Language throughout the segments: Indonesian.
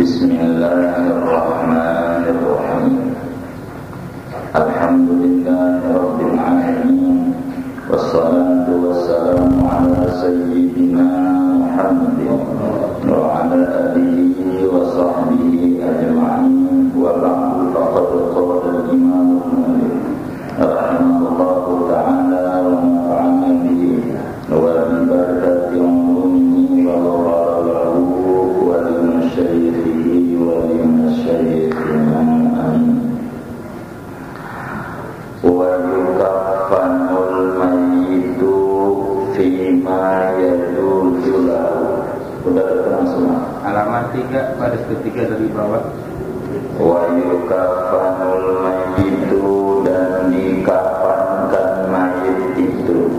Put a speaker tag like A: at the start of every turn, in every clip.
A: Bismillahirrahmanirrahim. Alhamdulillahirabbil alamin. Wassalatu wassalamu ala sayyidina Muhammadin wa ala alihi wa sahbihi ajma'in. Wa ba'du faqad qala al-imam an-Nawawi rahimahullahu ta'ala wa nafa'ana bihi wa bi barakati umumihi wa ghafaralahu wa limasyayihi wa limasyayihin amin. Wa yukaffanul mayyitu fima yajuzu lahu. Sudah ketemu semua?
B: Halaman 3 baris ketiga dari bawah.
A: Wa yukaffanul mayyitu, dan dikafankan mayit itu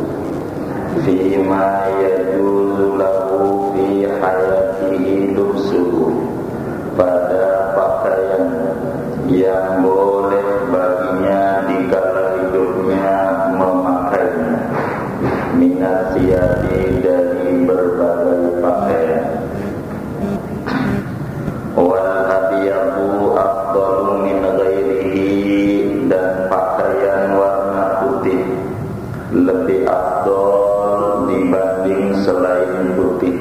A: fima yajuzu lahu fi hayatihi lubsuhu, pada pakaian yang boleh baginya di kala hidupnya memakainya, minat siyadi, dari berbagai pakaian. Wal abiyahu afdalu min ghairihi, dan pakaian warna putih lebih afdal dibanding selain putih.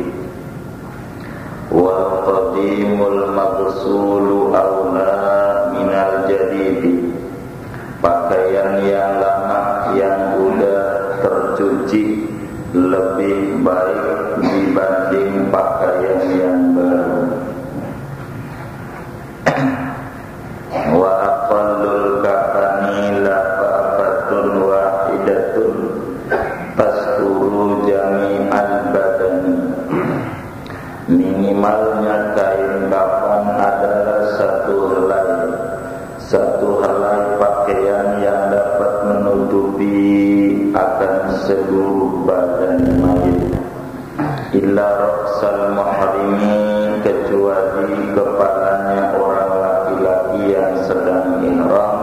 A: Wal qadimul maghsulu aula minal jadidi, pakaian yang lama yang udah tercuci lebih baik dibanding pakaian yang baru. Wa aqallul kafani lafafatun wahidatun tasturu jami'al badani, minimalnya kain kafan adalah satu helai pakaian yang dapat menutupi akan seluruh badan mayit, illa ra'sal muhrimi, kecuali kepalanya orang laki-laki yang sedang ihram,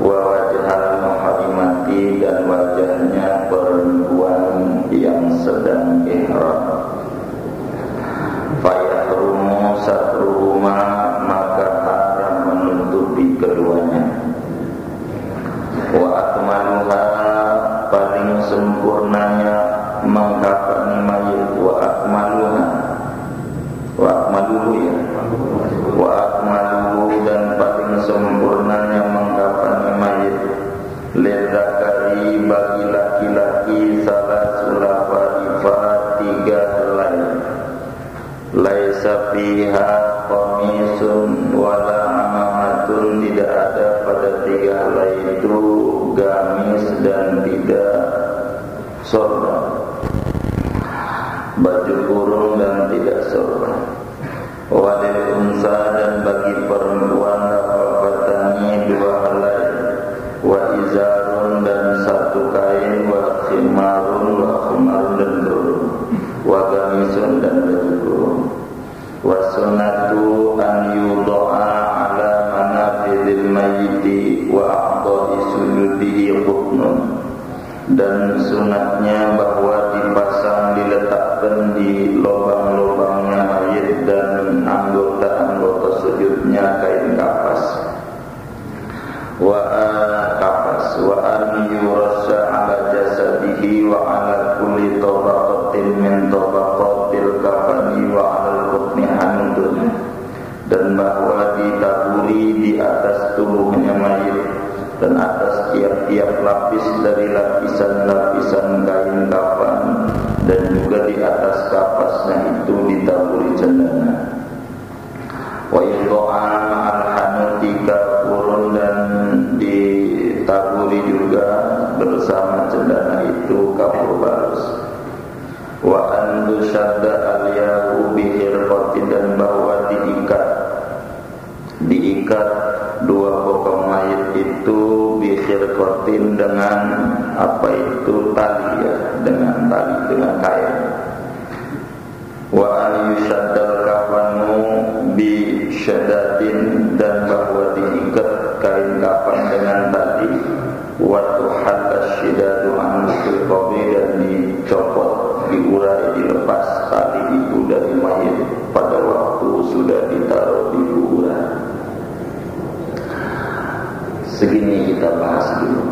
A: wa wajhal muhrimati, dan wajahnya perempuan yang sedang ihram. Fayahrumu satruhuma, maka haram menutupi keduanya. Wa akmaluha, paling sempurnanya mengkafani mayit. Wa akmaluha, wa akmaluhu, ya, wa akmaluhu, dan paling sempurnanya mengkafani mayit. Lidzakari, bagi laki-laki, salasul lafaifa, 3 helai. Laisa fiha qamisun wala amamatun, tidak ada pada 3 helai itu gamis dan tidak sorban, baju kurung dan tidak sorban. Walil unsa, dan bagi perempuan lafafatani, 2 helai. Wa izarun, dan 1 kain. Wa khimarun, dan burung. Wa gamisun, dan baju kurung. Wa sunnatu an yudo'a ala manafidil mayyiti wa a'dha'i sujudihi huknun, dan sunatnya bahwa dipasang, diletakkan di lubang-lubangnya mayit dan anggota-anggota sujudnya kain kapas. Wa an yurasha ala jasadihi wa ala kulli tabaqatin min tabaqatil kafani wa ala al-hukmi handun, dan bahwa ditaburi di atas tubuhnya mayit dan atas tiap-tiap lapis dari lapisan-lapisan kain kafan, dan juga di atas kapasnya itu ditaburi cendana. Wa yudha'a al-hanuti kafurun, dan ditaburi juga bersama cendana itu kafur barus. Wa an tushadda al-yahu bihirqatin, dan bahwa diikat 2 bokong mayit itu bihirqatin, dengan apa itu tali, ya, dengan tali, dengan kain. Wa an yushaddal kafanu bi syadatin, dan bahwa diikat kain kafan dengan tali. Wa tuhalla syidadu an fil qabri, dan dicopot, diurai, dilepas tali itu dari mayit pada waktu sudah ditaruh segini kita bahas dulu.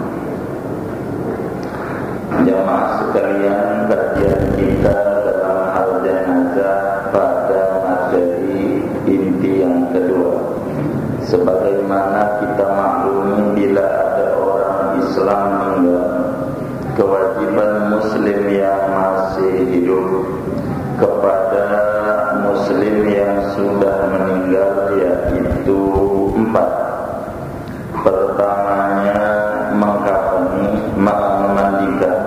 A: Jamaah sekalian, kajian kita dalam hal jenazah pada materi inti yang kedua. Sebagaimana kita maklumi, bila ada orang Islam meninggal, kewajiban muslim yang masih hidup kepada muslim yang sudah meninggal yaitu 4. Pertamanya mengkafani, memandikan.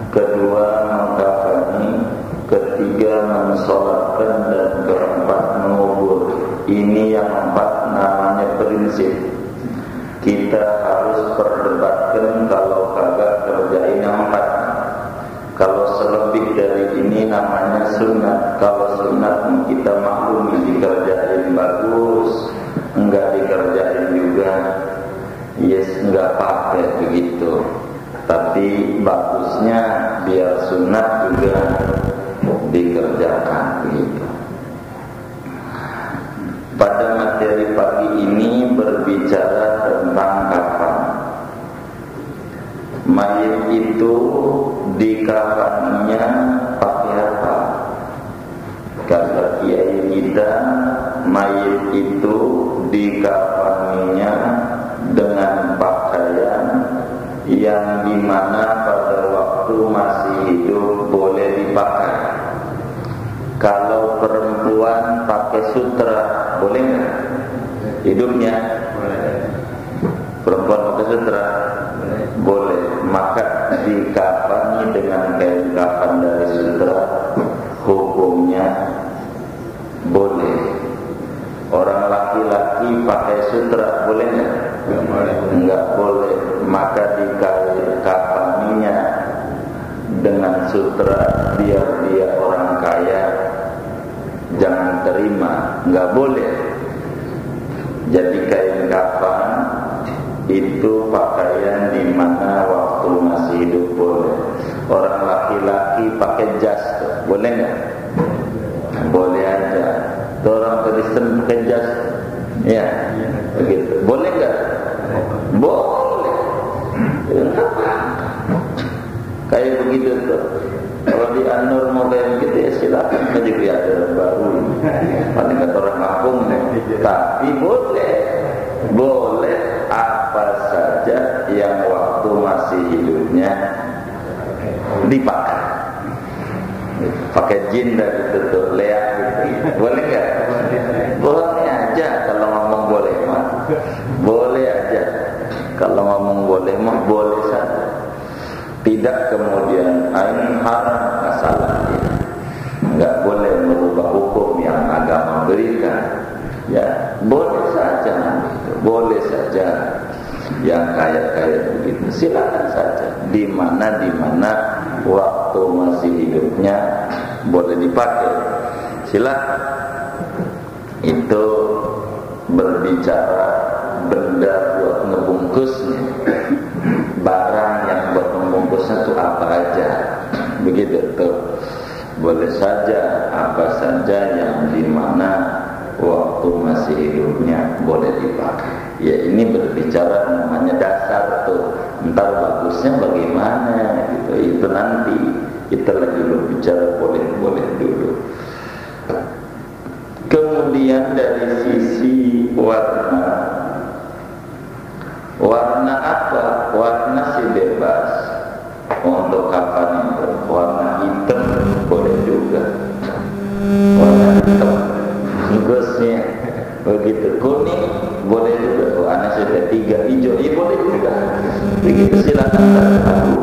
A: Kedua mengkafani. Ketiga mensolatkan. Dan keempat mengubur. Ini yang 4 namanya prinsip. Kita harus perdebatkan, kalau kagak kerjain yang 4. Kalau selebih dari ini namanya sunat. Kalau sunat kita maklumi, dikerjain bagus, enggak dikerjain juga yes, enggak pakai begitu. Tapi bagusnya biar sunat juga dikerjakan begitu. Pada materi pagi ini berbicara tentang kafan. Mayit itu dikafaninya pakai apa? Kata kiai kita, mayit itu dikafaninya dengan pakaian yang dimana pada waktu masih hidup boleh dipakai. Kalau perempuan pakai sutra, boleh nggak? Hidupnya perempuan pakai sutra, boleh. Maka dikafani dengan kain kafan dari sutra, hukumnya boleh. Orang laki-laki pakai sutra, boleh nggak? Enggak boleh. Maka dikafaninya dengan sutra, biar dia orang kaya, jangan terima, enggak boleh. Jadi kain kafan itu pakaian di mana waktu masih hidup boleh. Orang laki-laki pakai jas, boleh nggak? Boleh aja. Orang Kristen pakai jas, ya, begitu. Boleh nggak? Boleh. Kenapa? Kayak begitu tuh. Kalau di An-Nur mau kayak begitu ya silakan. Jadi ada baru. Paling kata orang kampung, tapi boleh. Boleh apa saja yang waktu masih hidupnya dipakai. Pakai jin dari itu leak gitu. Boleh nggak? Boleh aja kalau ngomong boleh mah. Boleh aja. Kalau ngomong boleh mah boleh saja. Tidak kemudian ini haram, masalah ya. Enggak boleh merubah hukum yang agama berikan. Ya, boleh saja, boleh saja. Yang kaya-kaya begitu, silakan saja. Di mana waktu masih hidupnya boleh dipakai, silakan. Itu berbicara benda buat ngebungkusnya, barang yang buat membungkusnya itu apa aja, begitu tuh. Boleh saja apa saja yang dimana waktu masih hidupnya boleh dipakai. Ya ini berbicara namanya dasar tuh. Ntar bagusnya bagaimana gitu, itu nanti kita lagi berbicara boleh dulu. Kemudian dari sisi warna apa? Warna sih bebas. Untuk kafan itu warna hitam boleh juga. Warna hitam bagusnya begitu. Kuning boleh juga. Anak sudah 3, hijau ini boleh juga. Begitu silakan.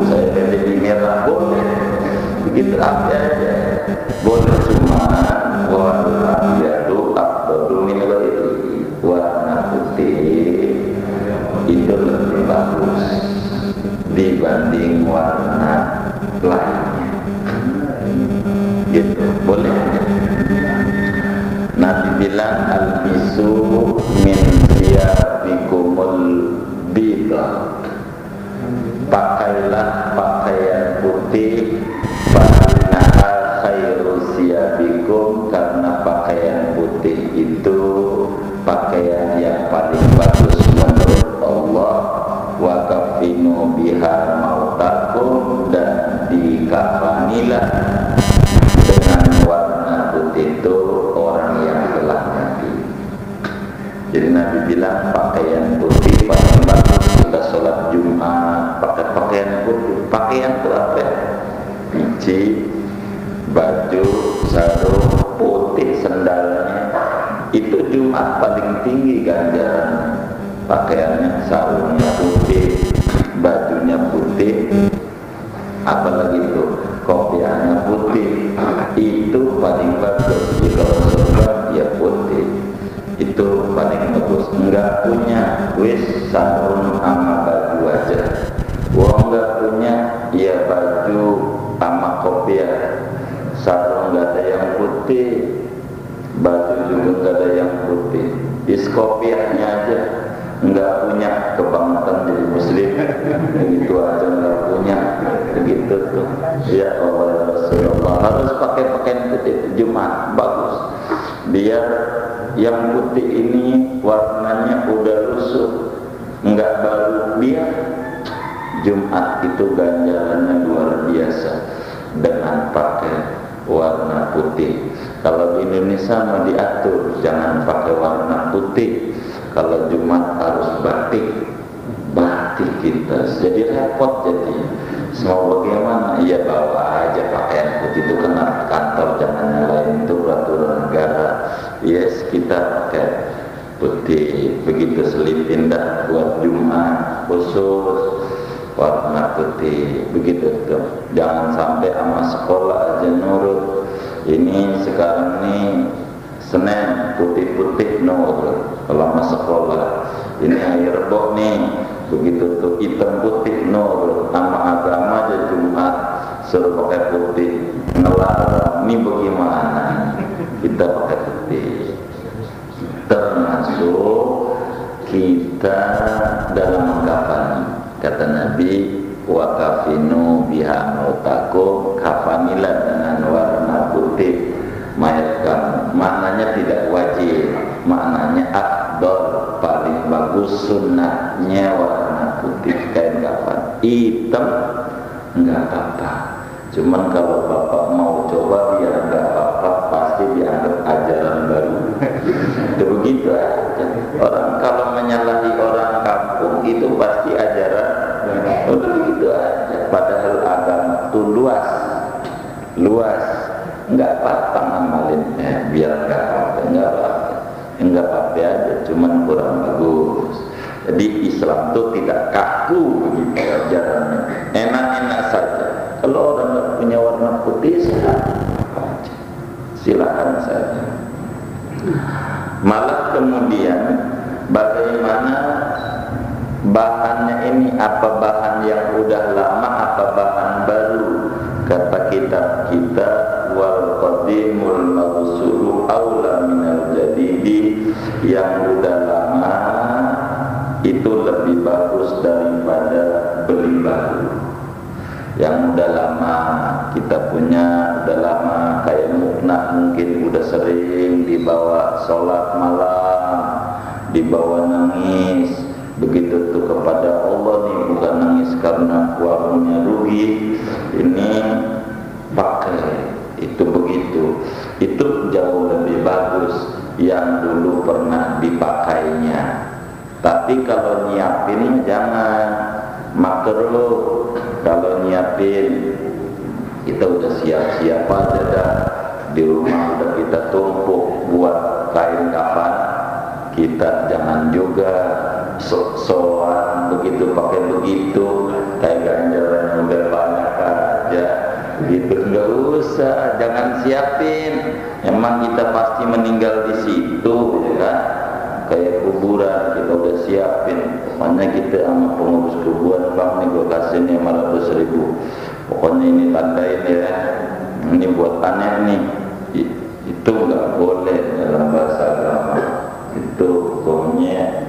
A: Saya jadi merah boleh. Begitu apa aja boleh, cuma warna biru atau min ghairi, warna putih itu lebih bagus dibanding warna lainnya. Gitu boleh. Nabi bilang al-bisu min siyabikumul bidha, pakailah pakaian putih, fa'innaha khairu siyabikum, karena pakaian putih itu pakaian yang paling bagus menurut Allah. bilang pakaian putih paling bagus kita sholat Jumat pakai pakaian putih. Pakaian itu apa? Biji, baju, sarung putih, sendalnya itu Jumat paling tinggi ganjaran. Pakaiannya, sarungnya putih, bajunya putih, apalagi itu kopiahnya putih, itu paling bagus. Jadi kalau surga dia putih, itu paling bagus. Enggak punya wis sarung sama baju aja. Wong enggak punya ya baju sama kopiah, sarung enggak ada yang putih, baju juga enggak ada yang putih. Is kopiahnya aja enggak punya, kebangetan jadi muslim begitu aja enggak punya, begitu tuh. Ya Allah Rasulullah harus pakai pakaian putih Jumat bagus. Biar yang putih ini warnanya udah lusuh, enggak baru. Dia Jumat itu ganjarannya luar biasa dengan pakai warna putih. Kalau di Indonesia mau diatur jangan pakai warna putih. Kalau Jumat harus batik kita, jadi repot jadi. Mau bagaimana? Ya bawa aja pakaian putih itu kena kantor, jangan nyalain itu peraturan negara. Yes, kita pakai putih begitu selipin dah buat Jumat khusus warna putih begitu tuh. Jangan sampai sama sekolah aja nurut. Ini sekarang nih Senin putih-putih nurut kalau sama sekolah. Ini hari Rebo nih begitu tuh hitam putih nurut. Sama agama aja Jumat suruh pakai putih ngelarang. Ini bagaimana kita pakai putih? Termasuk kita dalam kapan, kata Nabi, wa kafinu biha mautakum, kafanilah dengan warna putih mayat kamu. Maknanya tidak wajib, maknanya afdal, paling bagus sunnahnya warna putih kain kafan. Hitam enggak apa-apa, cuman kalau bapak mau coba biar enggak apa-apa pasti dianggap ajaran baru. Itu begitu aja. Orang kalau menyalahi orang kampung itu pasti ajaran baru. Begitu aja. Padahal agama itu luas, enggak apa-apa ngamalin biar enggak apa-apa aja, cuman kurang bagus. Jadi Islam itu tidak kaku begitu ajarannya, enak-enak saja. Kalau orang nggak punya warna putih silakan saja. Malah kemudian bagaimana bahannya ini, apa bahan yang udah lama, apa bahan baru? Kata kitab kita, wal qadimul maghsulu aula minal jadidi, yang udah lama itu lebih bagus daripada beli baru. Yang udah lama kita punya, udah lama kayak mukna mungkin udah sering dibawa sholat malam, dibawa nangis begitu tuh kepada Allah nih, bukan nangis karena warungnya rugi. Ini pakai itu begitu, itu jauh lebih bagus yang dulu pernah dipakainya. Tapi kalau nyiapin jangan makruh. Kalau nyiapin kita udah siap-siap aja dah, di rumah udah kita tumpuk buat kain kafan. Kita jangan juga sok-sokan begitu pakai begitu, kayak ganjaran udah banyak aja gitu. Nggak usah, jangan siapin. Emang kita pasti meninggal di situ kan, kayak kuburan kita udah siapin. Pokoknya kita sama pengurus kuburan, bang nih gue kasih nih 500.000, pokoknya ini tandain ya, ini buat aneh nih. Itu nggak boleh dalam bahasa agama. Itu hukumnya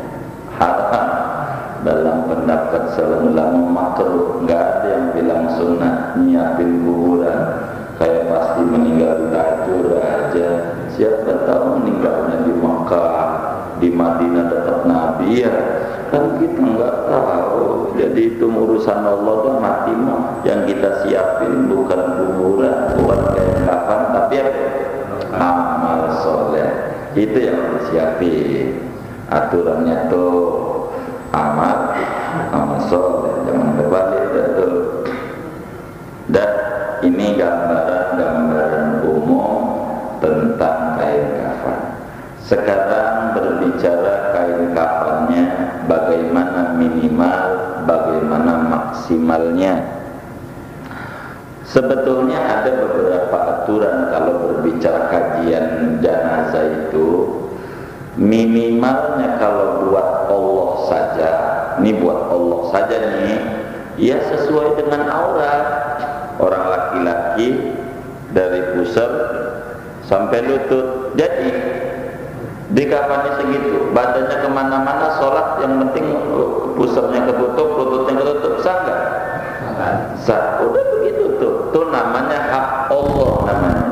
A: haram. Dalam pendapat seorang ulama makruh. Nggak ada yang bilang sunnah nyiapin kuburan kayak pasti meninggal lacur aja. Siapa tahu meninggalnya di Makkah, di Madinah dekat Nabi ya, kan kita nggak tahu. Jadi itu urusan Allah, dah mati mah. Yang kita siapin bukan kuburan, bukan kain kafan, tapi apa? Amal soleh. Itu yang disiapin. aturannya tuh amal soleh, jangan berbalik betul. Dan ini gambaran umum tentang kain kafan. Sekarang berbicara kain kafannya, bagaimana minimal, bagaimana maksimalnya. Sebetulnya ada beberapa aturan kalau berbicara kajian jenazah itu. Minimalnya kalau buat Allah saja, ini buat Allah saja nih, ya sesuai dengan aurat. Orang laki-laki dari pusar sampai lutut, jadi di kafannya segitu, badannya kemana-mana, sholat yang penting pusarnya ketutup, lututnya ketutup, sah nggak? Sah. Udah begitu tuh namanya hak Allah namanya.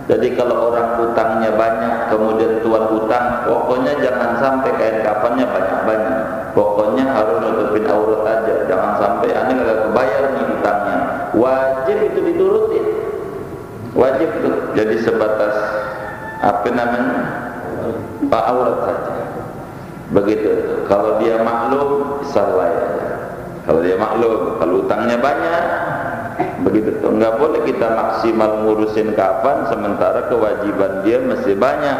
A: Jadi kalau orang utangnya banyak, kemudian tuan utang, pokoknya jangan sampai kain kafannya banyak-banyak. Pokoknya harus nutupin aurat aja, jangan sampai aneh nggak kebayar nih utangnya. Wajib itu dituruti, wajib tuh. Jadi sebatas apa namanya, pak aurat saja. Begitu. Kalau dia maklum, salah ya. Kalau dia maklum, kalau utangnya banyak. Begitu tuh, nggak boleh kita maksimal ngurusin kafan sementara kewajiban dia masih banyak.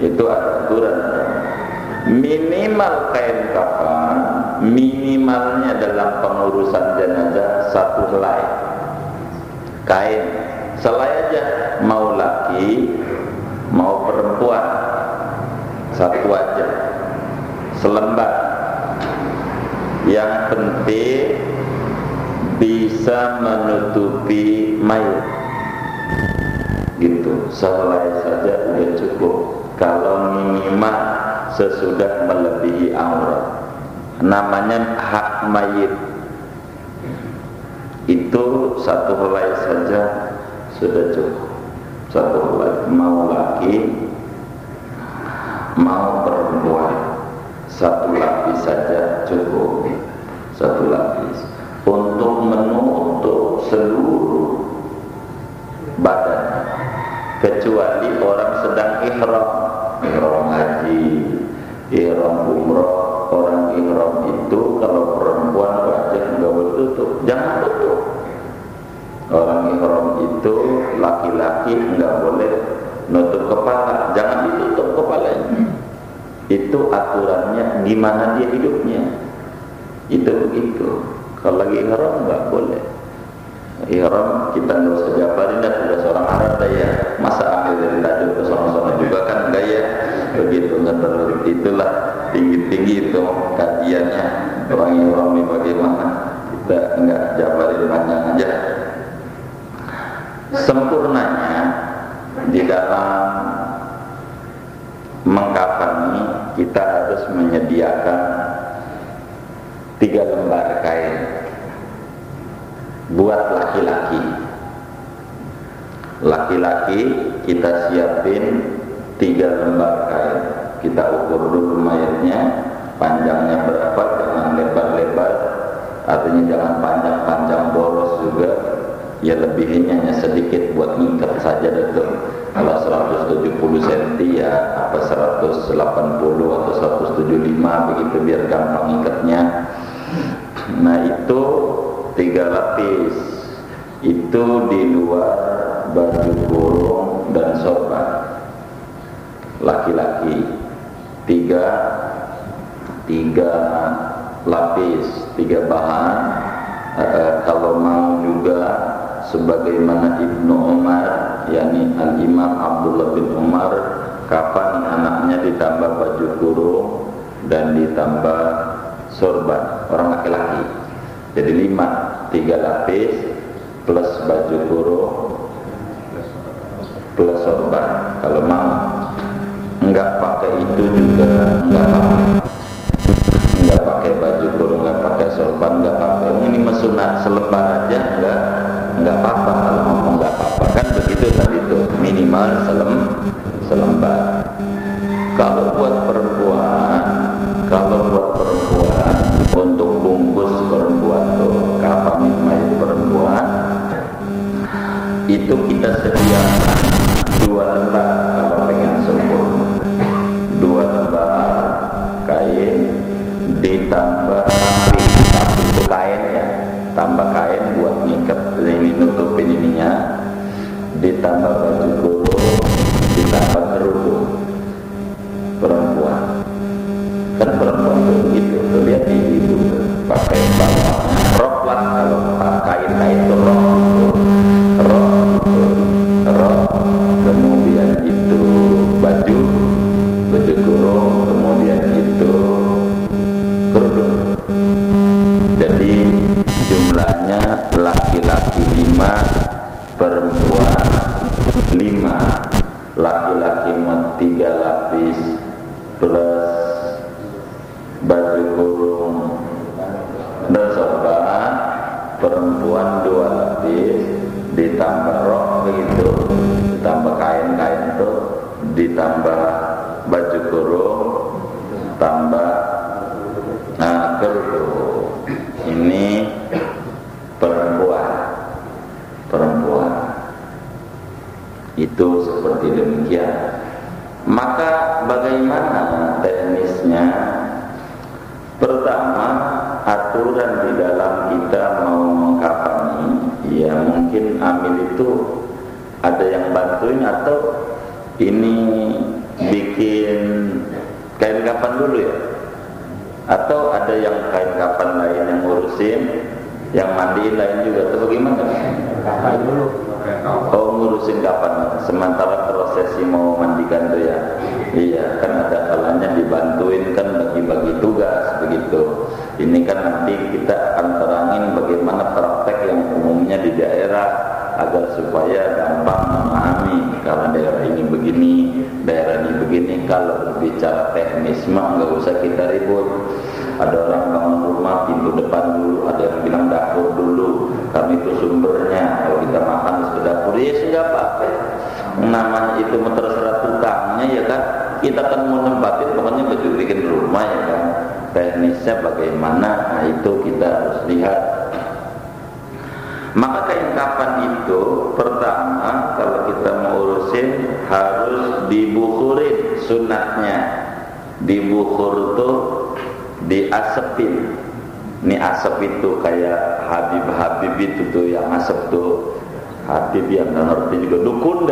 A: Itu aturan. Minimal kain kafan, minimalnya dalam pengurusan jenazah 1 helai kain, selai aja, mau laki mau perempuan, 1 aja, selembar. Yang penting bisa menutupi mayat, gitu. Sehelai saja udah cukup. Kalau minimal sesudah melebihi aurat, namanya hak mayit. Itu 1 helai saja sudah cukup. 1 helai, mau laki mau perempuan, 1 lapis saja cukup. 1 lapis untuk menutup seluruh badan, kecuali orang sedang ihram haji, ihram umroh. Orang ihram itu kalau perempuan wajib nggak boleh tutup, jangan tutup. Orang ihram itu laki-laki nggak boleh nutup kepala, jangan ditutup kepalanya. Itu aturannya di mana dia hidupnya, itu begitu. Kalau lagi ihram nggak boleh. Ihram kita nggak usah jabarin dah, sudah seorang Arab dah ya. Masa ambil dari tajud ke sana-sana juga kan gaya begitu, nggak terlalu. Itulah tinggi-tinggi itu kajiannya. Orang ihram ini bagaimana, kita nggak jabarin panjang aja. Sempurnanya di dalam mengkafani kita harus menyediakan 3 lembar kain buat laki-laki. Laki-laki kita siapin 3 lembar kain. Kita ukur dulu mayatnya, panjangnya berapa, jangan lebar-lebar, artinya jangan panjang-panjang boros juga. Ya lebihnya hanya sedikit buat ngikat saja itu. Kalau 170 cm ya apa 180 atau 175 begitu biar gampang ngikatnya. Nah itu 3 lapis. Itu di luar baju kurung dan sorban. Laki-laki 3 lapis, 3 bahan. Kalau mau juga sebagaimana Ibnu Umar, yakni Al-Imam Abdullah bin Umar, kafan anaknya ditambah baju kurung dan ditambah sorban orang laki-laki. Jadi 3 lapis plus baju kurung plus sorban. Kalau mau enggak pakai itu juga enggak apa-apa. Enggak pakai baju kurung, enggak pakai sorban, enggak pakai. Ini sunat selembar aja enggak apa-apa. Kalau ngomong enggak apa-apa kan begitu tadi itu, minimal selembar. Kalau buat perempuan untuk bungkus perempuan tuh kafan mayat perempuan itu kita sediakan 2 lembar kalau pengen sempurna. 2 lembar ditambah tapi itu kain ya, tambah kain buat ngikat ini, nutupin ininya, ditambah baju kurung, ditambah kerudung perempuan. Kan perempuan tuh begitu, tuh lihat di ibu tuh pakai rok lah, kalau kain itu rok, kemudian itu baju kurung, kemudian itu kerudung. Jadi jumlahnya laki-laki 5, perempuan 5. Laki-laki 3 lapis plus baju kurung dan sorban, perempuan 2 lapis, ditambah rok begitu, ditambah kain-kain itu, ditambah baju kurung, tambah kerudung. Ini perempuan. Itu seperti demikian. Maka bagaimana teknisnya? Pertama, aturan di dalam kita mau mengkafani, ya mungkin amil itu ada yang bantuin atau ini bikin kain kafan dulu ya, atau ada yang kain kafan lain yang ngurusin, yang mandiin lain juga, atau bagaimana?
B: Kafan dulu.
A: Oh, ngurusin kafan sementara prosesi mau mandikan tuh ya. Iya, kan ada kalanya dibantuin kan, bagi-bagi tugas begitu. Ini kan nanti kita akan terangin bagaimana praktek yang umumnya di daerah agar supaya gampang memahami. Kalau daerah ini begini, daerah ini begini. Kalau berbicara teknis mah nggak usah kita ribut. Ada orang bangun rumah pintu depan dulu, ada yang bilang dapur dulu, karena itu sumbernya. Kalau kita makan ke dapur, ya sudah apa-apa. Namanya itu terserah tukangnya ya kan. Kita kan mau nempatin, pokoknya begitu bikin rumah ya kan. Teknisnya bagaimana, nah itu kita harus lihat. Maka kain kafan itu pertama kalau kita mau urusin harus dibukurin sunatnya. Dibukur tuh diasepin. Ini asap itu kayak Habib itu tuh yang asap tuh. Habib yang nggak ngerti juga, dukun.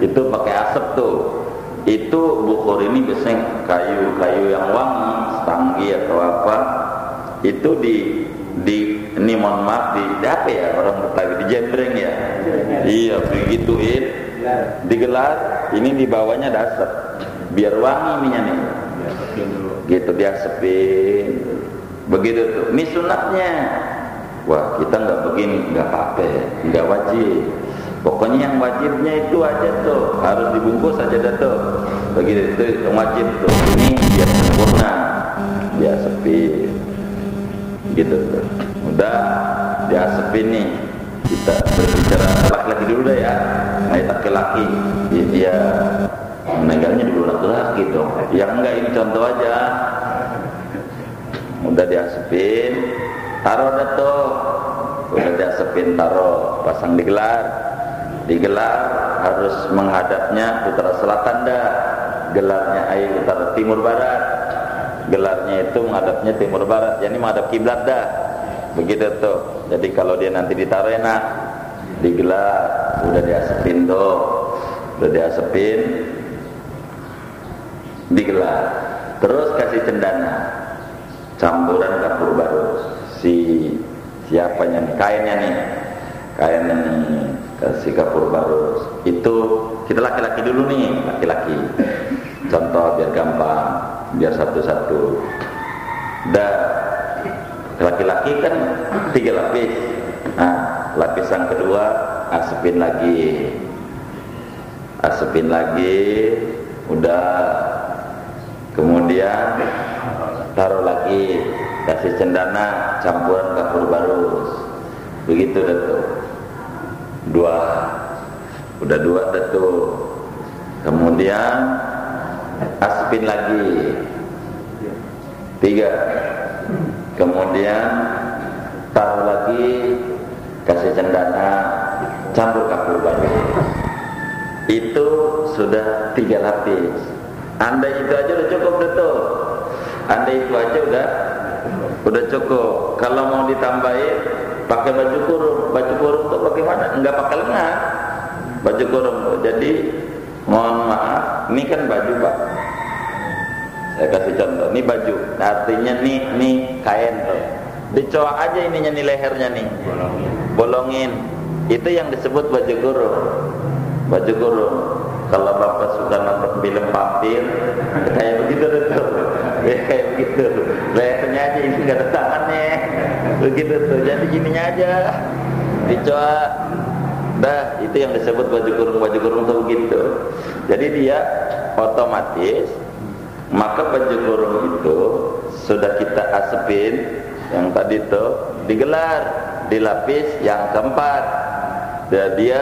A: Itu pakai asap tuh. Itu bukur ini biasanya kayu-kayu yang wangi, stanggi atau apa. Itu ini mohon maaf di apa ya orang Betawi, di jembreng ya. Iya, begituin. Digelar, ini di bawahnya ada asap. Biar wangi ininya nih. Gitu diasepin. Begitu tuh. Ini sunatnya. Wah, kita nggak begini, nggak apa-apa, nggak wajib. Pokoknya yang wajibnya itu aja tuh, harus dibungkus aja dah tuh. Begitu itu yang wajib tuh. Ini biar sempurna, diasepin. Gitu tuh. Udah diasepin nih. Kita berbicara laki-laki dulu dah ya. Nah, laki-laki dia meninggalnya dulu laki-laki dong. Yang enggak, ini contoh aja. Udah diasepin, taruh dah tuh. Udah diasepin, taruh, pasang digelar harus menghadapnya utara selatan dah. Gelarnya utara timur barat. Gelarnya itu menghadapnya timur barat, jadi menghadap kiblat dah. Begitu tuh. Jadi kalau dia nanti ditaruh enak, digelar, udah diasepin tuh. Udah diasepin, digelar. Terus kasih cendana, campuran kapur barus. Siapanya nih? Kainnya nih, kasih kapur barus. Itu kita laki-laki dulu nih, laki-laki. Contoh biar gampang, biar satu-satu. Laki-laki kan 3 lapis. Nah, lapisan kedua asepin lagi, udah. Kemudian taruh lagi, kasih cendana, campuran kapur barus. Begitu dah tuh. 2. Udah 2 dah tuh. Kemudian asepin lagi 3. Kemudian taruh lagi, kasih cendana, campur kapur barus. Itu sudah 3 lapis. Andai itu aja udah cukup dah tuh. Andai itu aja udah cukup. Kalau mau ditambahin pakai baju kurung. Baju kurung tuh bagaimana? Enggak pakai lengan. Baju kurung tuh. Jadi mohon maaf, ini kan baju Pak. Saya kasih contoh. Ini baju. Artinya nih kain tuh. Dicoak aja ininya nih, lehernya nih. Bolongin. Itu yang disebut baju kurung. Baju kurung. Kalau Bapak suka nonton film vampir, kayak begitu tuh. Ya kayak begitu. Lehernya aja, ini nggak ada tangannya. Begitu tuh. Jadi gininya aja. Dicoak. Dah, itu yang disebut baju kurung tuh begitu. Jadi dia otomatis, maka baju kurung itu sudah kita asepin, yang tadi tuh digelar, dilapis yang keempat. Dan dia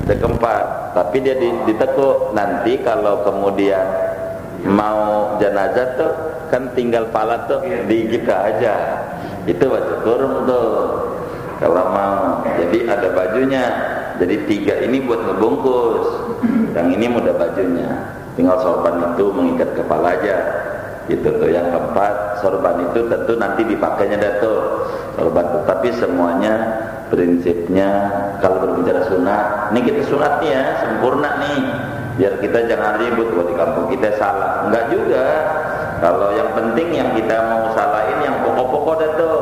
A: keempat, tapi dia ditekuk. Nanti kalau kemudian mau jenazah tuh kan tinggal pala tuh digika aja. Itu baju kurung tuh kalau mau. Jadi ada bajunya. Jadi 3 ini buat ngebungkus, yang ini mudah bajunya. Tinggal sorban itu mengikat kepala aja. Gitu tuh. Yang keempat, sorban itu tentu nanti dipakainya dah tuh sorban tuh. Tapi semuanya prinsipnya kalau berbicara sunat, ini kita sunat nih ya, sempurna nih. Biar kita jangan ribut kalau di kampung kita salah. Enggak juga. Kalau yang penting yang kita mau salahin yang pokok-pokok dah tuh.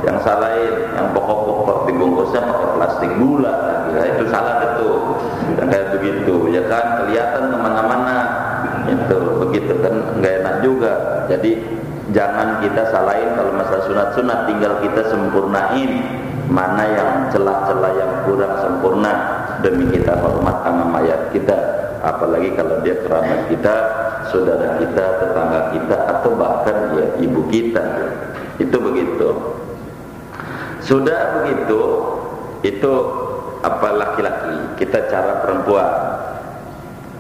A: Yang salahin yang pokok-pokok dibungkusnya pakai plastik gula, ya, itu salah dah tuh. Yang kayak begitu, ya kan kelihatan kemana-mana. Itu begitu kan enggak enak juga. Jadi jangan kita salahin kalau masalah sunat-sunat, tinggal kita sempurnain mana yang celah-celah yang kurang sempurna demi kita hormat sama mayat kita, apalagi kalau dia kerabat kita, saudara kita, tetangga kita, atau bahkan ya ibu kita. Itu begitu. Sudah begitu, itu apa laki-laki, kita cara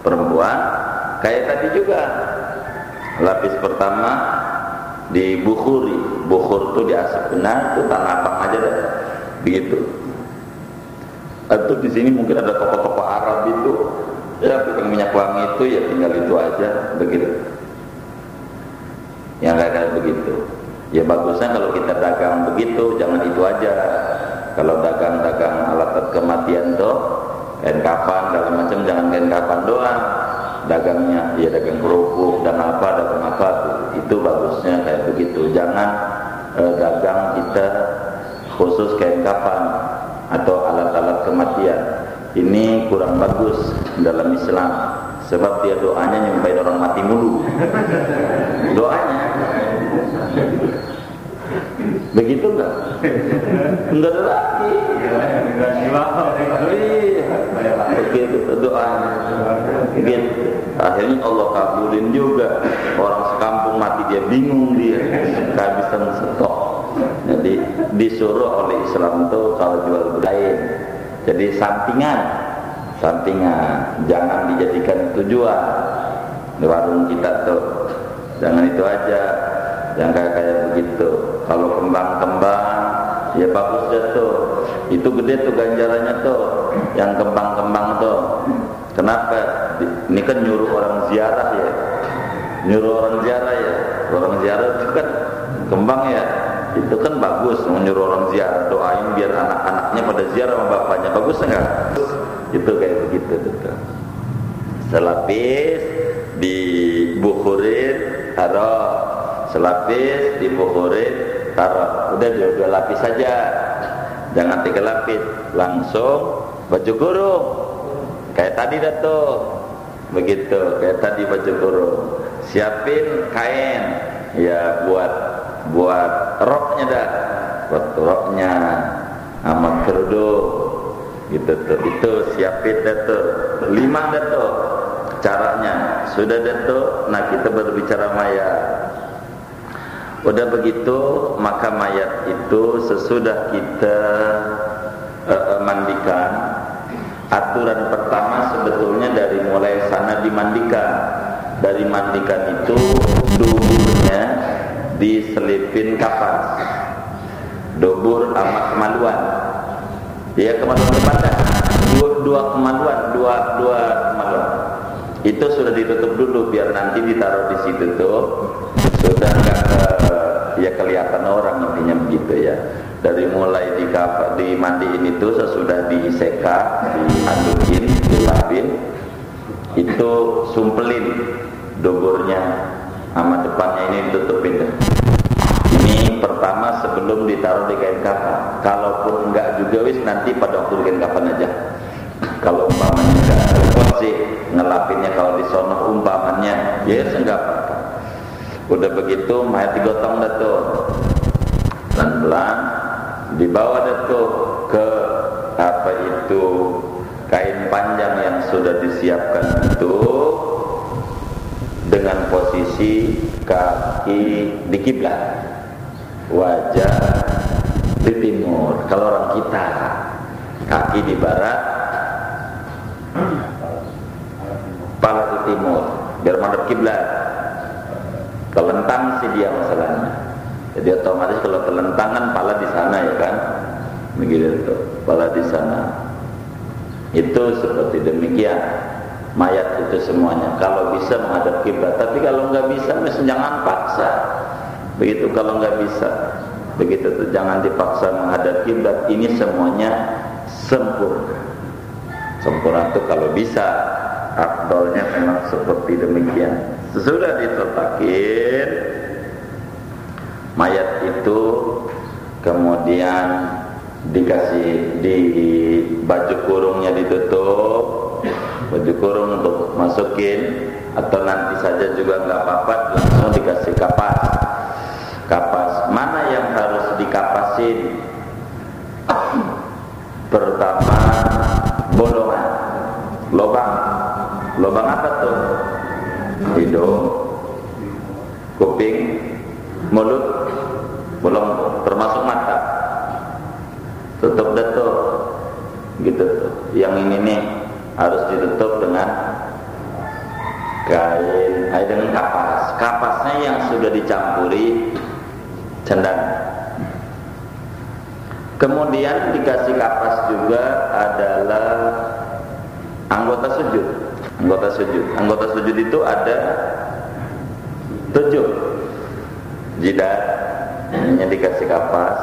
A: perempuan kayak tadi juga. Lapis pertama dibukhuri, bukhur itu diasap benar, itu tanah abang aja dah, begitu. Atau di sini mungkin ada toko-toko Arab itu, ya bikin minyak wangi itu ya tinggal itu aja, begitu. Yang kayak begitu. Ya bagusnya kalau kita dagang begitu, jangan itu aja. Kalau dagang alat kematian tuh, kain kafan segala macam, jangan kain kafan doang. Dagangnya ya dagang kerupuk dan dagang apa tuh. Itu bagusnya kayak begitu. Jangan dagang kita khusus kain kafan atau alat-alat kematian. Ini kurang bagus dalam Islam. Sebab dia doanya nyumpahin orang mati mulu. Doanya begitu enggak? Enggak ada lagi. Begitu doanya. Begitu. Akhirnya Allah kabulin juga. Orang sekampung mati dia bingung, dia kehabisan stok. Jadi disuruh oleh Islam tuh kalau jual lain. Jadi sampingan, jangan dijadikan tujuan di warung kita tuh. Jangan itu aja, yang kayak begitu. Kalau kembang-kembang, ya bagus dah tuh. Itu gede tuh ganjarannya tuh, yang kembang-kembang tuh. Kenapa? Ini kan nyuruh orang ziarah ya, Orang ziarah itu kan kembang ya. Itu kan bagus, menyuruh orang ziarah, doain biar anak-anaknya pada ziarah sama bapaknya. Bagus enggak? Itu kayak begitu tuh. Selapis dibukhurin, taruh. Selapis dibukhurin, taruh. Udah 2 lapis saja. Jangan 3 lapis. Langsung baju kurung. Kayak tadi dah tuh. Begitu, kayak tadi baju kurung. Siapin kain. Ya buat roknya dah. Buat roknya sama kerudung. Gitu tuh. Itu siapin dah tuh. 5 dah tuh caranya. Sudah dah tuh. Nah, kita berbicara mayat. Udah begitu, maka mayat itu sesudah kita mandikan, aturan pertama sebetulnya dari mulai sana dimandikan. Dari mandikan itu duburnya diselipin kapas, dubur sama kemaluan. Ya, kemaluan depan dah. Dua kemaluan. itu sudah ditutup dulu biar nanti ditaruh di situ tuh sudah nggak ya kelihatan orang, intinya begitu ya. Dari mulai dimandiin itu sesudah diseka, diadukin, dilapin, itu sumpelin duburnya sama depannya ini ditutupin. Ini pertama sebelum ditaruh di kain kafan. Kalaupun enggak juga wis nanti pada waktu di kain kafan aja. Kalau umpamanya enggak repot sih ngelapinnya kalau di sono umpamanya ya enggak apa-apa. Udah begitu mayat digotong dah tuh. Pelan-pelan dibawa dah tuh ke apa itu kain panjang yang sudah disiapkan itu dengan posisi kaki di kiblat, wajah di timur. Kalau orang kita kaki di barat, kepala di timur, biar madhab kiblat. Telentang sih dia masalahnya. Jadi otomatis kalau telentang kan pala di sana ya kan, begitu tuh, pala di sana. Itu seperti demikian. Mayat itu semuanya kalau bisa menghadap kiblat, tapi kalau nggak bisa jangan paksa. Begitu kalau nggak bisa, begitu tuh jangan dipaksa menghadap kiblat. Ini semuanya sempurna. Sempurna itu kalau bisa, afdolnya memang seperti demikian. Sesudah ditetakin mayat itu kemudian dikasih di baju kurungnya ditutup, baju kurung untuk masukin, atau nanti saja juga nggak apa-apa langsung dikasih kapas. Kapas mana yang harus dikapasin? Pertama bolongan, lubang apa tuh? Hidung, kuping, mulut, bolong termasuk mata. Tutup dah tuh, gitu tuh. Yang ini nih harus ditutup dengan kain, dengan kapas. Kapasnya yang sudah dicampuri cendana. Kemudian dikasih kapas juga adalah anggota sujud. Anggota sujud itu ada 7. Jidat, ini dikasih kapas.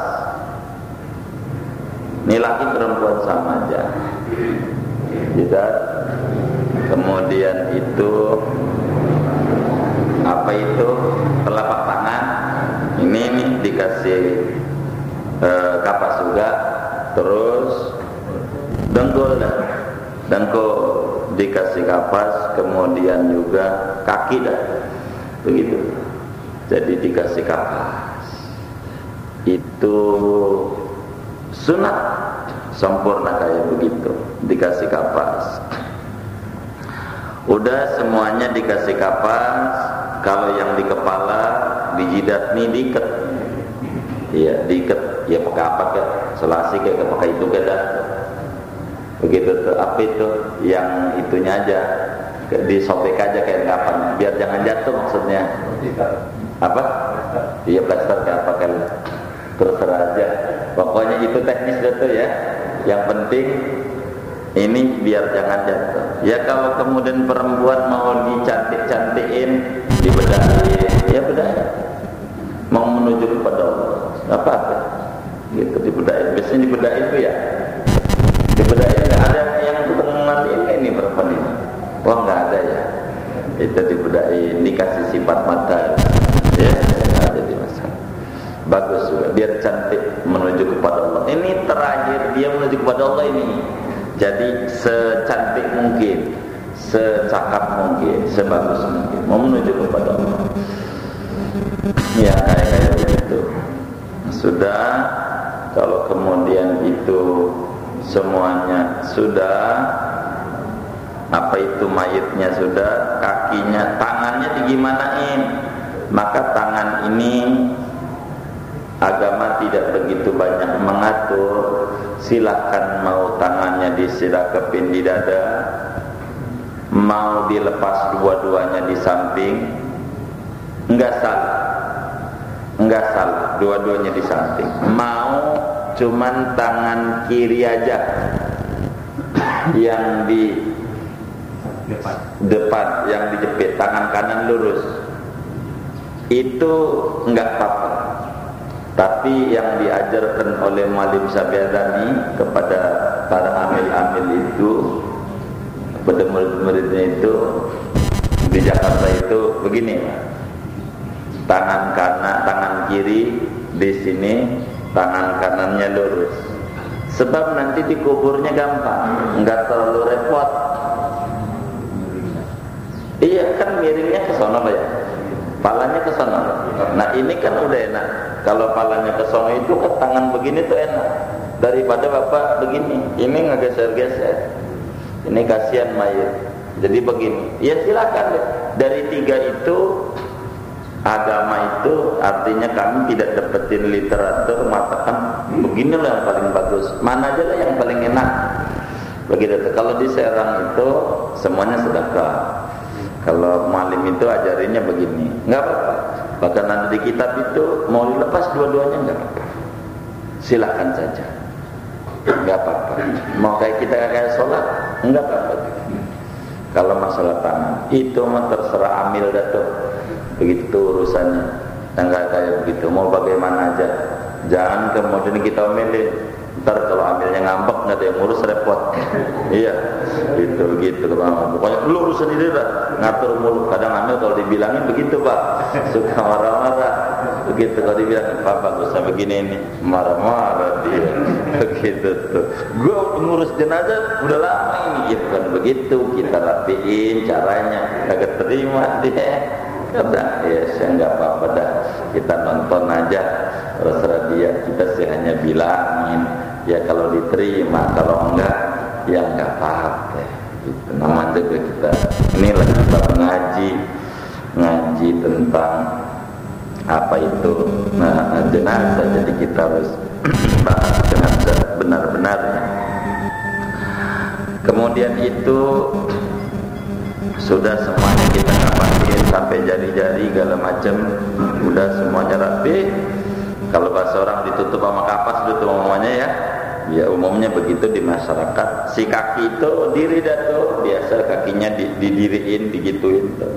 A: Ini laki perempuan sama aja. Jidat. Kemudian itu apa itu? Telapak tangan. Ini nih dikasih kapas juga. Terus dengkul dikasih kapas. Kemudian juga kaki dah. Begitu. Jadi dikasih kapas. Itu sunat sempurna kayak begitu, dikasih kapas. Udah semuanya dikasih kapas. Kalau yang di kepala, di jidat nih diikat. Iya, diikat. Ya pakai apa ke? Selasi kayak pakai itu dah. Begitu tuh. Apa itu? Yang itunya aja disobek aja kayak kapan, biar jangan jatuh maksudnya. Apa? Iya, plaster kayak apa kan? Terserah aja. Pokoknya itu teknis itu ya. Yang penting ini biar jangan jatuh. Ya kalau kemudian perempuan mau dicantik-cantikin, dibedahin, ya bedahin. Mau menuju kepada Allah, apa-apa. Gitu dibedahin. Biasanya dibedahin itu ya. Dibedahin nggak ada yang ketenangan ini perempuan ini. Wah nggak ada ya. Itu dibedahin, dikasih sifat mata. Ya, nggak ada di masalah. Bagus juga, biar cantik menuju kepada Allah. Ini terakhir dia menuju kepada Allah ini. Jadi secantik mungkin, secakap mungkin, sebagus mungkin, mau menuju kepada Allah. Ya kayak begitu. Sudah, kalau kemudian itu semuanya sudah, apa itu mayitnya sudah, kakinya, tangannya digimanain? Maka tangan ini agama tidak begitu banyak mengatur. Silakan mau tangannya disirakepin di dada, mau dilepas dua-duanya di samping, enggak salah, dua-duanya di samping. Mau cuman tangan kiri aja yang depan yang dijepit, tangan kanan lurus, itu enggak apa-apa. Tapi yang diajarkan oleh Muallim Sabiadani kepada para amil-amil itu, kepada murid-muridnya itu di Jakarta itu begini, tangan kanan, tangan kiri di sini, tangan kanannya lurus. Sebab nanti dikuburnya gampang, enggak terlalu repot. Iya kan miringnya ke sono ya, palanya ke sono. Nah ini kan udah enak. Kalau palanya ke sono itu ke tangan begini tuh enak. Daripada bapak begini, ini ngegeser-geser. Ini kasihan mayit. Jadi begini, ya silakan deh. Dari tiga itu, agama itu artinya kami tidak dapetin literatur mengatakan beginilah yang paling bagus, mana aja lah yang paling enak. Begitu. Kalau di Serang itu semuanya sedekah. Kalau Muallim itu ajarinnya begini, nggak apa-apa. Bahkan nanti di kitab itu mau dilepas dua-duanya nggak apa-apa. Silakan saja, nggak apa-apa. Mau kayak kita kayak sholat, nggak apa-apa. Kalau masalah tangan itu mah terserah amil dah tuh. Begitu urusannya. Enggak kayak begitu. Mau bagaimana aja. Jangan kemudian kita milih. Ntar kalau amilnya ngambek nggak ada yang ngurus repot. Iya, itu begitu. Pokoknya lu urus sendiri lah. Ngatur mulu. Kadang amil kalau dibilangin begitu pak, suka marah-marah. Begitu kalau dibilang pak bagus begini ini, marah-marah dia. Begitu tuh. Gue ngurus jenazah udah lama ini. Ya bukan begitu. Kita rapiin caranya. Kagak terima dia. Kata ya saya nggak apa-apa dah. Kita nonton aja. Terserah dia. Kita sih hanya bilangin. Ya kalau diterima, kalau enggak ya enggak apa-apa. Itu namanya juga kita. Ini lagi bab ngaji tentang apa itu jenazah. Jadi kita harus bahas jenazah benar-benarnya. Kemudian itu sudah semuanya kita ngapain sampai jari-jari segala macam, udah semuanya rapi. Kalau bahasa orang ditutup sama kapas gitu umumnya ya. Ya umumnya begitu di masyarakat. Si kaki itu diri dah tuh, biasa kakinya didiriin, digituin tuh.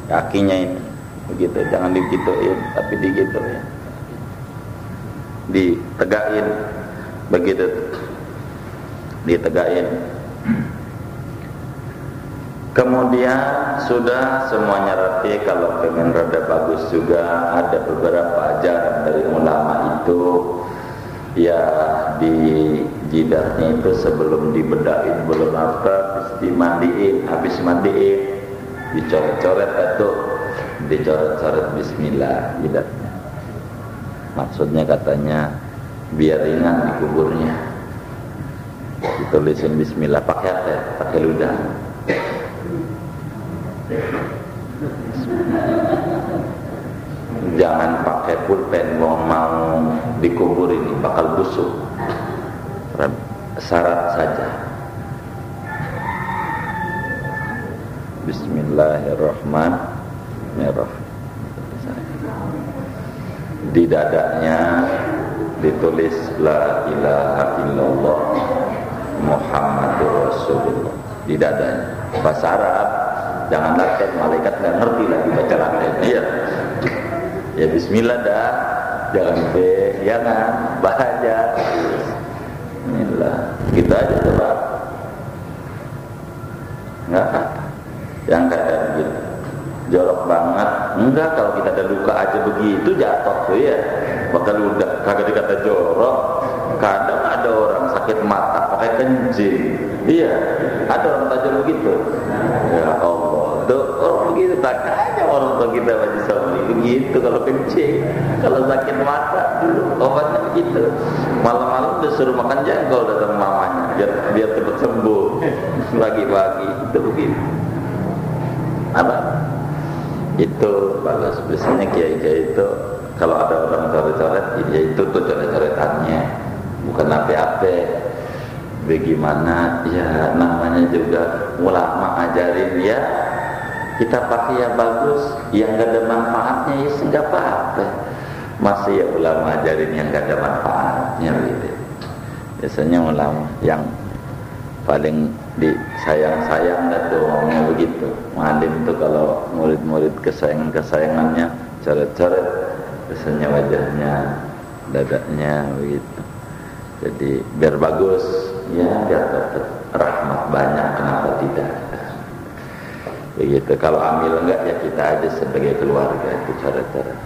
A: Kakinya ini begitu, jangan digituin tapi digituin. Ditegain begitu. Ditegain. Kemudian sudah semuanya rapi. Kalau pengen rada bagus juga ada beberapa ajaran dari ulama itu. Ya di jidahnya itu sebelum dibedain, belum apa, habis mandiin, dicoret-coret atau dicoret-coret bismillah jidahnya. Maksudnya katanya biar ringan dikuburnya. Ditulisin bismillah pakai apa? Pakai ludah. Jangan pakai pulpen mau dikubur ini bakal busuk. Syarat saja. Bismillahirrahmanirrahim. Di dadanya ditulis la ilaha illallah Muhammadur Rasulullah. Di dadanya bahasa Arab. Jangan laten, malaikat nggak ngerti lagi baca laten. Iya. Ya bismillah dah. Jangan ya kan, bahagia. Bismillah. Kita aja coba. Nggak apa-apa. Yang kayak gitu jorok banget. Enggak, kalau kita ada luka aja begitu jatuh tuh ya. Bakal udah kagak dikata jorok. Kadang ada orang sakit mata pakai kencing. Iya, ada orang tajam begitu. Ya Allah, tuh orang begitu tak aja orang tua kita Haji Somni begitu kalau kencing, kalau sakit mata dulu obatnya begitu. Malam-malam disuruh makan jengkol datang mamanya biar cepat sembuh. Pagi-pagi itu begitu. Apa? Itu bagus. Biasanya kiai-kiai itu kalau ada orang coret-coret, ya itu tuh coret-coretannya, bukan apa-apa. Bagaimana ya namanya juga ulama ajarin ya kita pakai yang bagus, yang gak ada manfaatnya ya enggak apa-apa. Masih ya ulama ajarin yang gak ada manfaatnya gitu. Biasanya ulama yang paling disayang-sayang dah tuh ngomongnya begitu. Muallim tuh kalau murid-murid kesayangannya coret-coret biasanya wajahnya, dadanya begitu. Jadi biar bagus ya, biar dapat rahmat banyak, kenapa tidak begitu. Kalau ambil enggak ya kita aja sebagai keluarga itu coret-coret.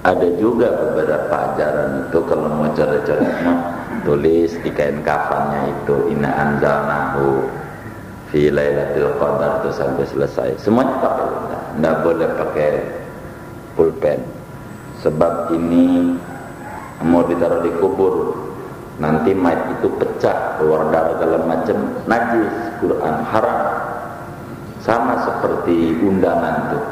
A: Ada juga beberapa ajaran itu kalau mau coret-coret tulis di kain kafannya itu inna anzalnahu fi lailatul qadar tuh sampai selesai. Semuanya pakai luna, enggak boleh pakai pulpen. Sebab ini mau ditaruh di kubur, nanti mayat itu pecah, keluar darah segala macam, najis, Quran haram. Sama seperti undangan tuh,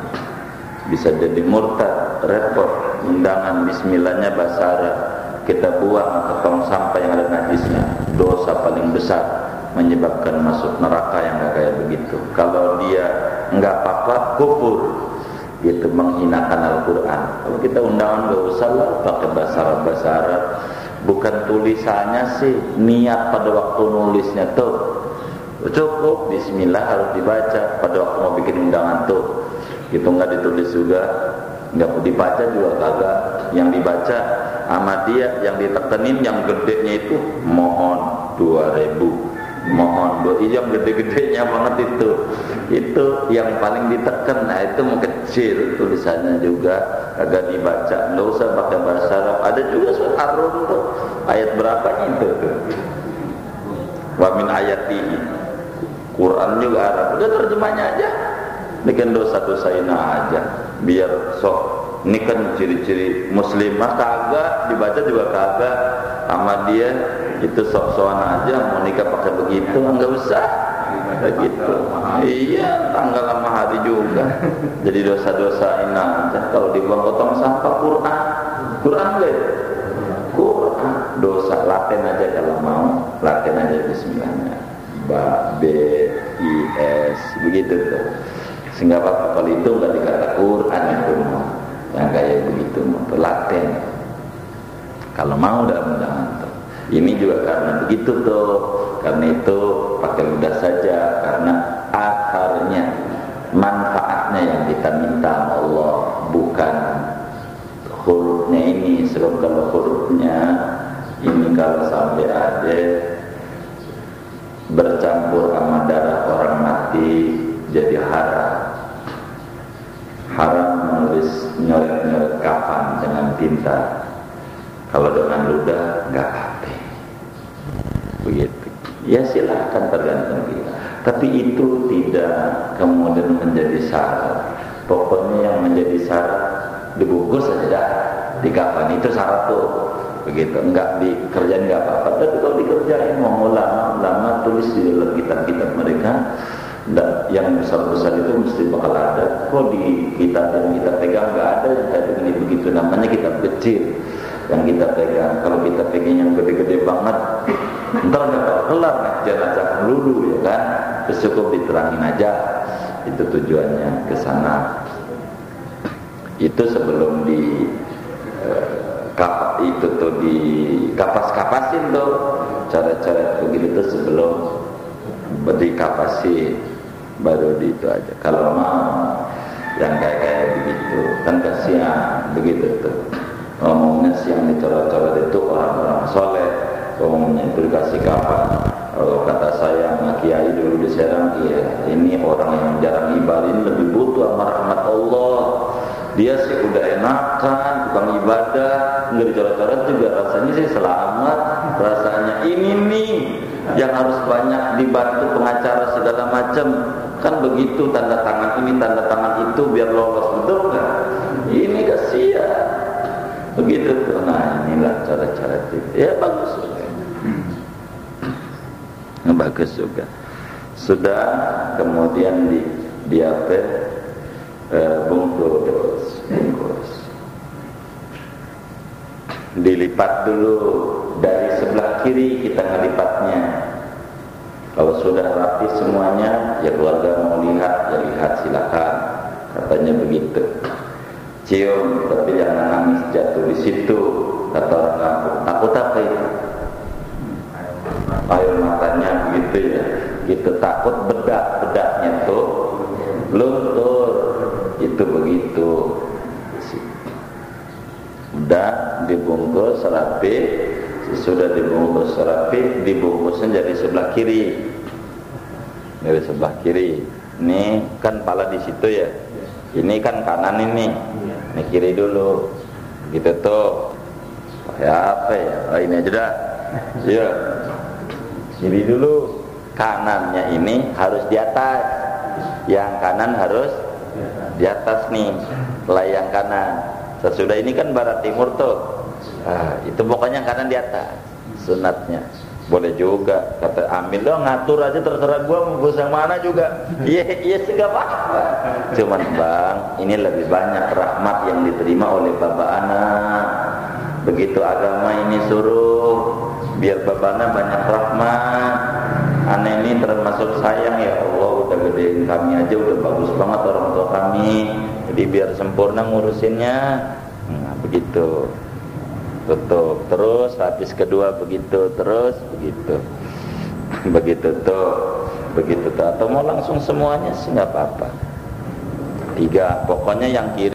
A: bisa jadi murtad, repot. Undangan bismillahnya bahasa Arab, kita buang ke tong sampah yang ada najisnya, dosa paling besar, menyebabkan masuk neraka yang gak kayak begitu. Kalau dia nggak apa-apa, kufur, gitu, menghinakan Al-Quran. Kalau kita undangan gak usah lah pakai bahasa Arab. Bukan tulisannya sih, niat pada waktu nulisnya tuh cukup bismillah harus dibaca pada waktu mau bikin undangan tuh. Itu nggak ditulis juga, nggak dibaca juga kagak. Yang dibaca sama dia, yang ditekenin yang gedenya itu mohon 2.000, mohon 2, yang gede-gedenya banget itu yang paling diteken. Nah itu mau kecil tulisannya juga kagak dibaca, nggak usah pakai bahasa Arab. Ada juga surat Ar-Rum tuh, ayat berapa itu tuh, wa min ayatihi, Quran juga Arab, udah terjemahnya aja, bikin dosa-dosain aja biar sok. Ini kan ciri-ciri muslimah, kagak dibaca juga kagak sama dia, itu sok-sokan aja mau nikah pakai begitu, enggak usah begitu. Iya, tanggal sama hari juga jadi dosa-dosain aja. Kalau dibuang potong sampah Quran deh, Quran dosa laten aja kalau mau, laten aja bismillahnya B-I-S begitu tuh. Sehingga apa kalau itu enggak dikata Quran itu yang kayak begitu laten. Kalau mau dalam undangan tuh. Ini juga karena begitu tuh, karena itu pakai mudah saja, karena akarnya, manfaatnya yang kita minta Allah, bukan hurufnya ini. Sebab kalau hurufnya ini kalau sampai ada bercampur sama darah orang mati jadi haram menulis nyoret-nyoret kafan dengan tinta. Kalau dengan ludah nggak apa-apa, begitu. Ya silahkan, tergantung kita. Tapi itu tidak kemudian menjadi syarat. Pokoknya yang menjadi syarat dibungkus saja, di kafan itu syarat tuh, begitu. Enggak dikerjain nggak apa-apa. Tapi kalau dikerjain, mau ulama tulis di dalam kitab-kitab mereka. Yang besar-besar itu mesti bakal ada. Kok di kitab yang kita pegang nggak ada yang kayak begini begitu, namanya kitab kecil yang kita pegang. Kalau kita pegang yang gede-gede banget, ntar nggak kelar jenazah dulu ya kan. Cukup diterangin aja, itu tujuannya ke sana. Itu sebelum di itu tuh di kapas-kapasin tuh, cara-cara begitu tuh sebelum dikapasin, baru di itu aja. Kalau mau yang kayak begitu kan kasihan begitu tuh. Ngomongnya siang dicoret-coret itu orang-orang soleh, ngomongnya itu dikasih kafan. Kalau kata saya sama kiai dulu di Serang, iya ini orang yang jarang ibadah ini lebih butuh sama rahmat Allah. Dia sih udah enakan tukang ibadah, nggak dicoret-coret juga rasanya sih selamat. Rasanya ini nih yang harus banyak dibantu pengacara segala macam, kan begitu, tanda tangan ini tanda tangan itu biar lolos, betul nggak? Ini kasihan begitu tuh. Nah inilah cara-cara itu ya, bagus juga. Bagus juga. Sudah kemudian di apa, bungkus dilipat dulu dari sebelah kiri, kita ngelipatnya. Kalau sudah rapi semuanya, ya keluarga mau lihat ya lihat, silakan, katanya begitu. Cium, tapi jangan nangis jatuh di situ, kata orang kampung. Takut apa itu? Air matanya begitu gitu ya. Gitu takut bedaknya tuh luntur. Itu begitu. Udah dibungkus rapi, sesudah dibungkus rapi, dibungkusnya jadi sebelah kiri. Dari sebelah kiri. Ini kan pala di situ ya. Ini kan kanan ini. Ini kiri dulu. Gitu tuh. Ya apa ya? Oh, ini aja dah. Iya. Kiri dulu. Kanannya ini harus di atas. Yang kanan harus di atas nih. Layang kanan. Sesudah ini kan barat timur tuh. Itu pokoknya kanan di atas. Sunatnya. Boleh juga. Kata ambil dong, ngatur aja terserah gua mau bungkus yang mana juga. Iya sih gak apa-apa. Cuman bang, ini lebih banyak rahmat yang diterima oleh bapak anak. Begitu agama ini suruh, biar bapak anak banyak rahmat. Aneh ini termasuk sayang, ya Allah udah gedein kami aja, udah bagus banget orang tua kami. Jadi biar sempurna ngurusinnya. Nah begitu. Tutup. Terus habis kedua begitu. Terus begitu. Begitu tuh. Begitu tuh. Atau mau langsung semuanya sih gak apa-apa. 3. Pokoknya yang kiri